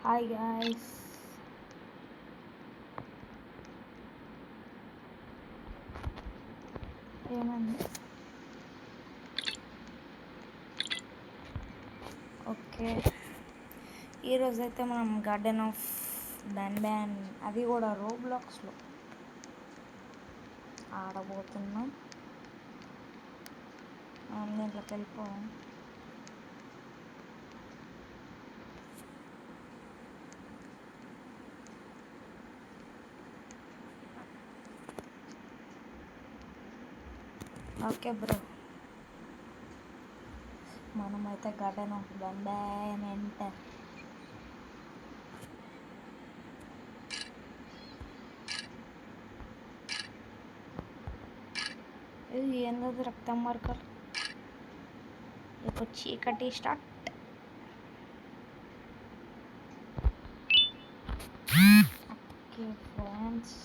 Hi guys, ఏమండి? Okay, ఈరోజైతే మనం గార్డెన్ ఆఫ్ డంబ్యాన్ అది కూడా రోబ్లాక్స్లో ఆడబోతున్నాం. మనం దీంట్లోకి వెళ్ళిపోయాం. ఓకే బ్రో, మనమైతే గార్డెన్ ఆఫ్ డంబ్యాన్ ఎంటర్. ఇది ఏందది? రక్తం మార్కర్. ఇప్పుడు చీకటి స్టార్ట్. Okay friends,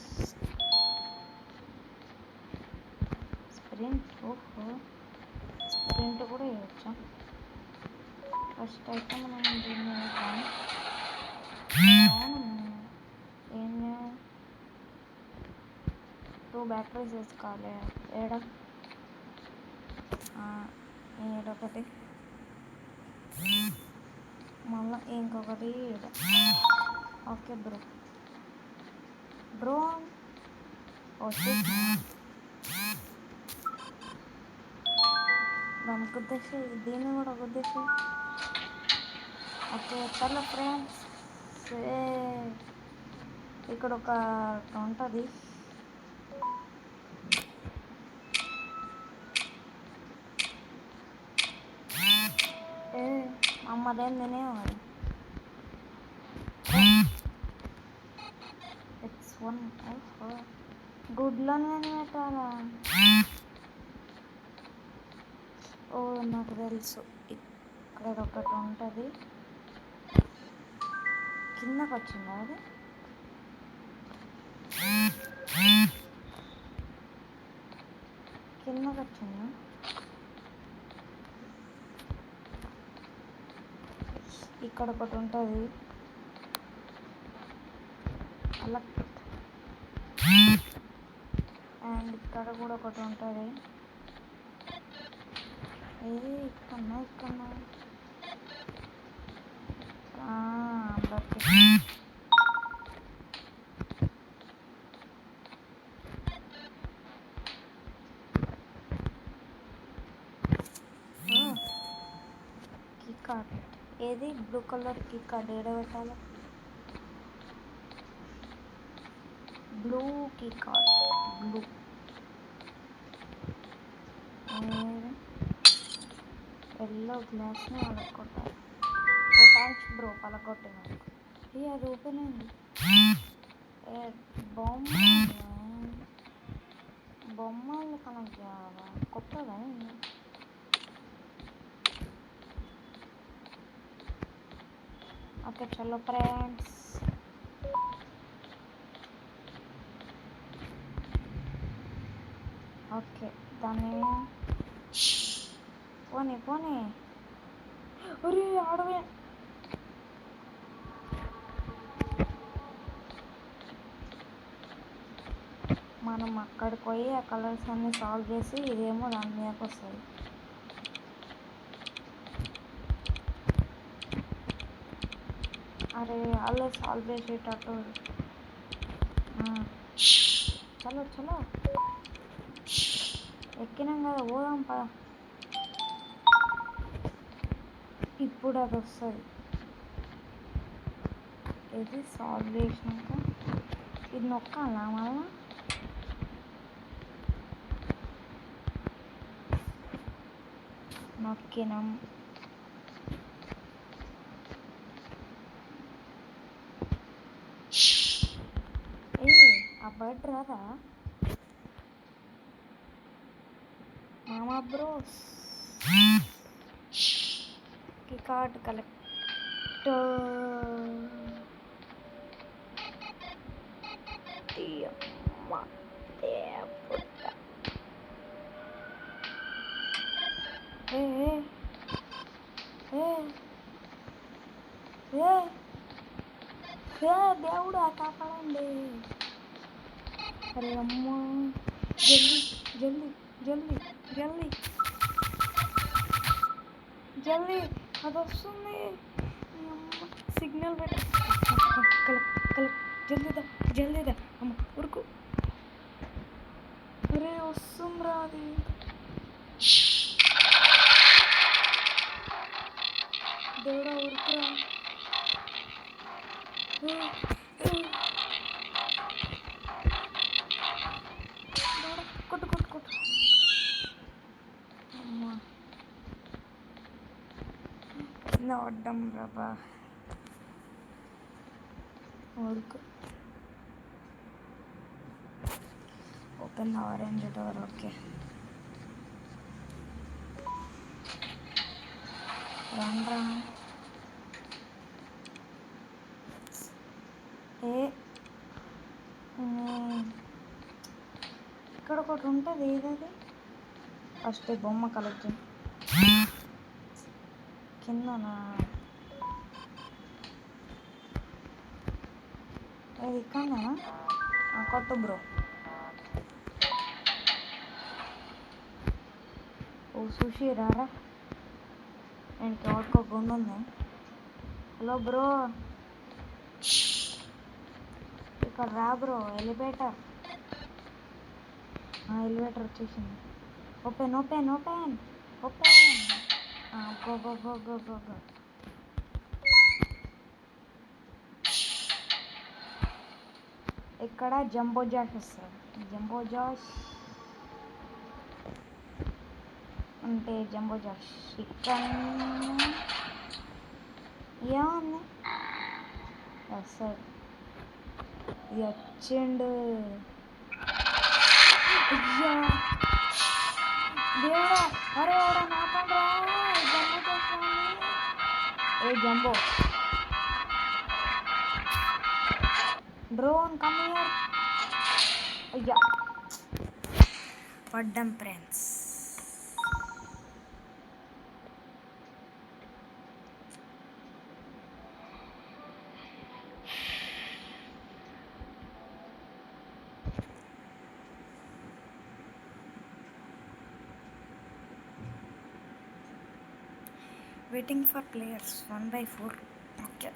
sprint. ఓహో, స్ప్రింట్ కూడా వేయచ్చా? ఫస్ట్ అయితే మనం దీన్ని ఏం 2 బ్యాటరీస్ వేసుకోవాలి. ఏడొకటి, మళ్ళీ ఇంకొకటి ఈడ. ఓకే బ్రో వచ్చేసి దాన్ని గుద్దేసి, దీన్ని కూడా గుద్దేసి. ఓకే చలో ఫ్రెండ్స్, ఇక్కడ ఒక ఉంటుంది. అమ్మదేం తినేవాడు. ఇట్స్ 1. గుడ్లను పెట్టాలా? ఓ నాకు తెలుసు, ఇక్కడ ఒకటి ఉంటుంది. కిందకు వచ్చిందా అది? కిందకు వచ్చిందా? ఇక్కడ ఒకటి ఉంటుంది. అలా అండ్ ఇక్కడ కూడా ఒకటి ఉంటుంది. ఏది ఇక్కడ కీ కార్డ్. ఏది బ్లూ కలర్ కీ కార్డ్ ఏడ పెట్టాలి? Blue key card, blue. Yellow గ్లాస్ని పలగొట్టాలి. ఓ థ్యాంక్స్ బ్రో, పలగొట్టినందుకు. అది ఓపెన్ అయింది. బొమ్మలు కనెక్ట్ చేయాలా? కొత్తదా అయింది. ఓకే చలో ఫ్రెండ్స్, ఓకే దాన్ని పోనీ. అరే ఆడవే. మనం అక్కడికి పోయి ఆ కలర్స్ అన్నీ సాల్వ్ చేసి ఇదేమో దాని మీదకి వస్తుంది. అరే వాళ్ళే సాల్వ్ చేసేటట్టు. చలో ఎక్కినాం కదా, పోదాం పద. ఇప్పుడు అది వస్తుంది. ఇది సాల్వ్ చేసినాక ఇది నొక్కాలా మళ్ళా? నొక్కినాం. ఆ బర్డ్ రాదా? మామా బ్రోస్ కీ కార్డ్ కలెక్టర్. ఏ దేవుడా కాపాడండి. అరే అమ్మ, జల్దీ జల్దీ జల్దీ జల్దీ జల్దీ, అది వస్తుంది. సిగ్నల్ పెట్ట జల్దీదా జల్దీదా అమ్మ ఉరుకు. అరే వస్తుందిరా అది. దేవుడా ఉరుకురా. కొట్టు కొట్టు కొట్టు. అమ్మా కింద పడ్డం రాబా. ఉరుకు. Open the orange door. Okay రండ్రా. ఇక్కడ ఒకటి ఉంటుంది, ఏదది? ఫస్ట్ బొమ్మ కలెక్ట్ కిందనా? అది ఇక్కడనా? కొట్టు బ్రో. ఓ సుషి రారా, నేను ఎవరికో గుండు ఉంది. హలో బ్రో, ఇక్కడ రా బ్రో. ఎలివేటర్ వచ్చేసింది. Open open open open. Go go go go go go. ఇక్కడ జంబో జాష్ వస్తుంది. జంబో జాష్ అంటే జంబో జాష్ ఇక్కడ ఏముంది సార్? ఇది వచ్చిండు. దేవుడా, అరే ఎవడా నాకండ్రా జంబో జాష్. ఏ జంబో డ్రోన్ కమ్ హియర్. అయ్యా పడ్డం friends. Waiting for players 1/4. Okay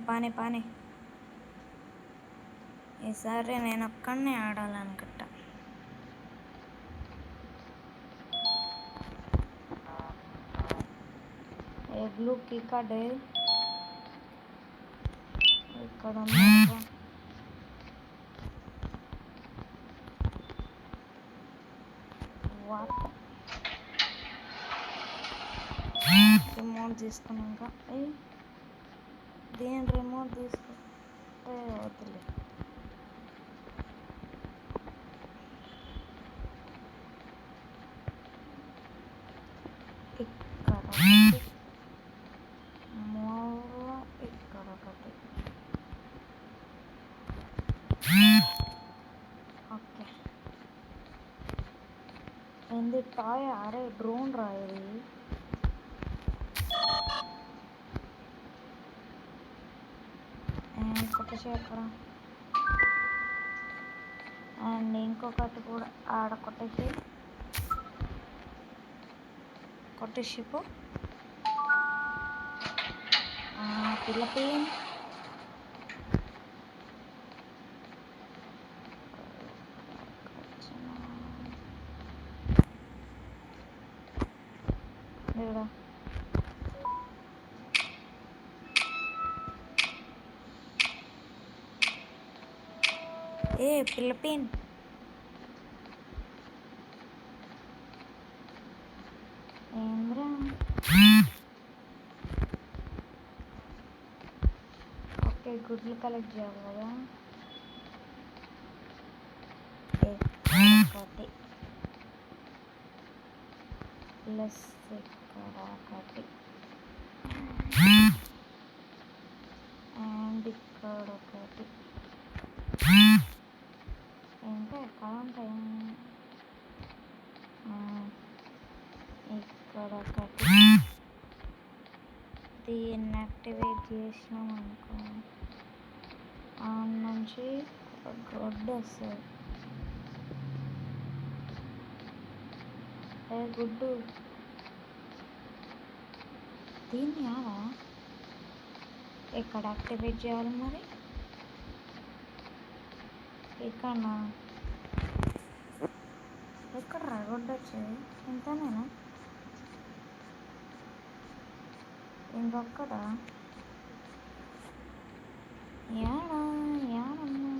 పాని పాని. ఈసారి నేను ఒక్కడనే ఆడాలనుకుంటా. ఏ బ్లూ కీ కార్డ్ ఇక్కడ రిమోట్ తీసుకున్నాక దేని రిమోట్ తీసుకుంటే వద్దులే. ఇక్కడ మూల ఇక్కడ ఒకటి. ఓకే ఏంది టాయ్? అరే డ్రోన్ రా ఇది. కొట్టేసి అక్కడ అండ్ ఇంకొకటి కూడా ఆడ కొట్టేసి పో. ఫిలిపీన్ ఫిలిపీన్ ఏంద్రా? ఓకే గుడ్లు కలెక్ట్ చేయాలి కదా. ఒకటి ప్లస్ ఇక్కడ ఒకటి అండ్ ఇక్కడ ఒకటి. ఇన్యాక్టివేట్ చేసినాం అనుకో ఆ నుంచి ఒక గుడ్డు వస్తుంది. గుడ్డు దీన్ని ఆడా ఎక్కడ యాక్టివేట్ చేయాలి మరి? ఎక్కడనా ఎక్కడ రా గుడ్డు వచ్చేది? ఇంతనేనా? ఇంకొక్కదా? యాడా యాడన్నా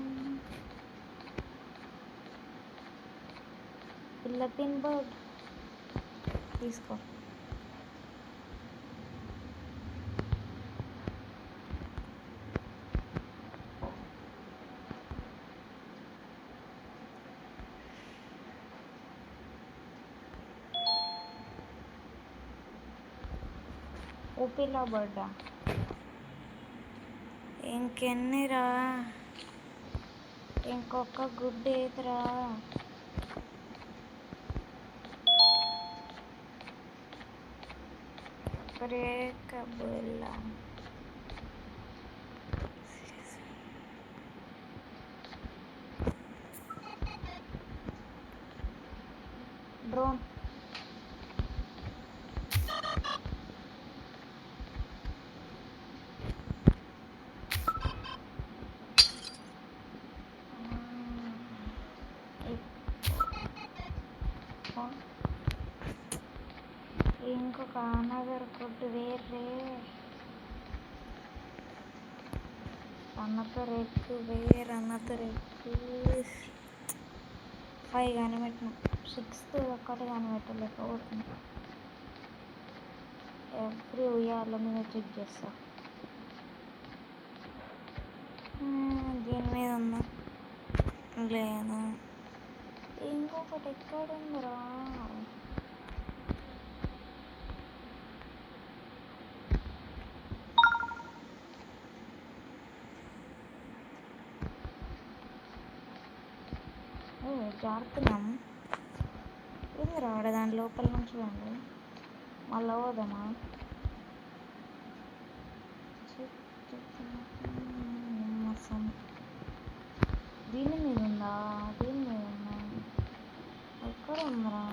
పిల్లపిన్ బర్డ్ తీసుకో. ఓపిలా బర్డా ఇంకెన్నిరా? ఇంకొక గుడ్డు ఏదిరా? బ్రేకబుల్ డ్రోన్ ఇంకొక అనదర్ గుడ్డు వేరే అనదర్ ఎగ్ అనదర్ ఎగ్ 5 కానీ పెట్టిన 6th ఒక్కటి కానీ పెట్టలేకపోతుంది. ఎవ్రీ ఉయ్యాల మీద చెక్ చేస్తా. దీని మీద ఉందా? లేదు. ఇంకొకటి ఎక్కడుందిరా? జారుతున్నాం. ఇది రావడ దాని లోపల నుంచి రండి. మళ్ళీ పోదామా? దీని మీద ఉందా? దీని మీద ఉందా? ఎక్కడ ఉందిరా?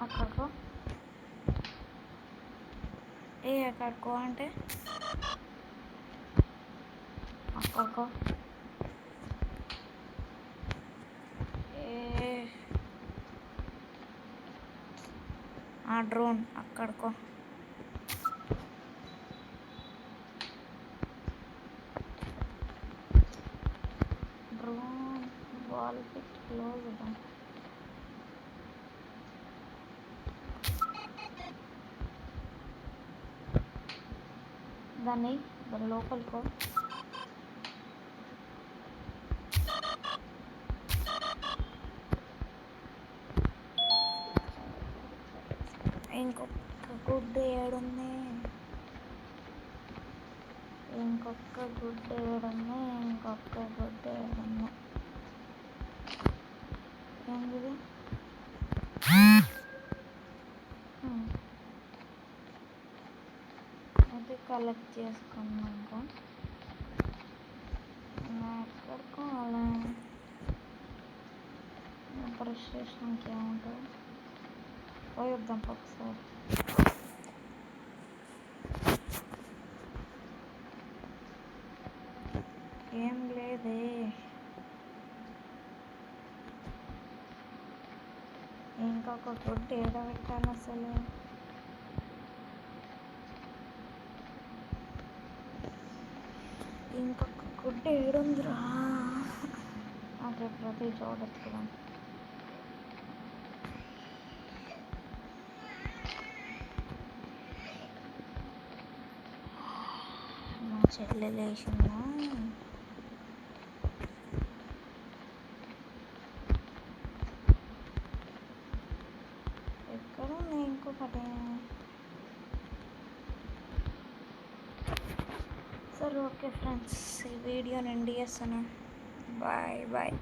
అక్కడికో అక్కడికో అంటే అక్కడికో ఆ డ్రోన్ అక్కడికో. Drone ball pit close. దాని లోపలికో. ఇంకొక గుడ్డు ఏడుంది? ఇంకొక గుడ్డు ఏడుంది? ఏంటిది? అది కలెక్ట్ చేసుకున్నాక ఎక్కడికో అలా బ్రష్ చేసినాక ఏముంటుంది? పోయొద్దాం ఒకసారి. ఏం లేదే. ఇంకొక గుడ్డు ఏదో పెట్టాను అసలు. ఇంకొక గుడ్డు ఏడుందిరా? అదే ప్రతి చూడొచ్చుకున్నాం. మా చెల్లె లేచిందా? ఎక్కడ ఉంది ఇంకొకటి? సరే ఓకే ఫ్రెండ్స్, ఈ వీడియోని ఎండ్ చేస్తాను. Bye bye.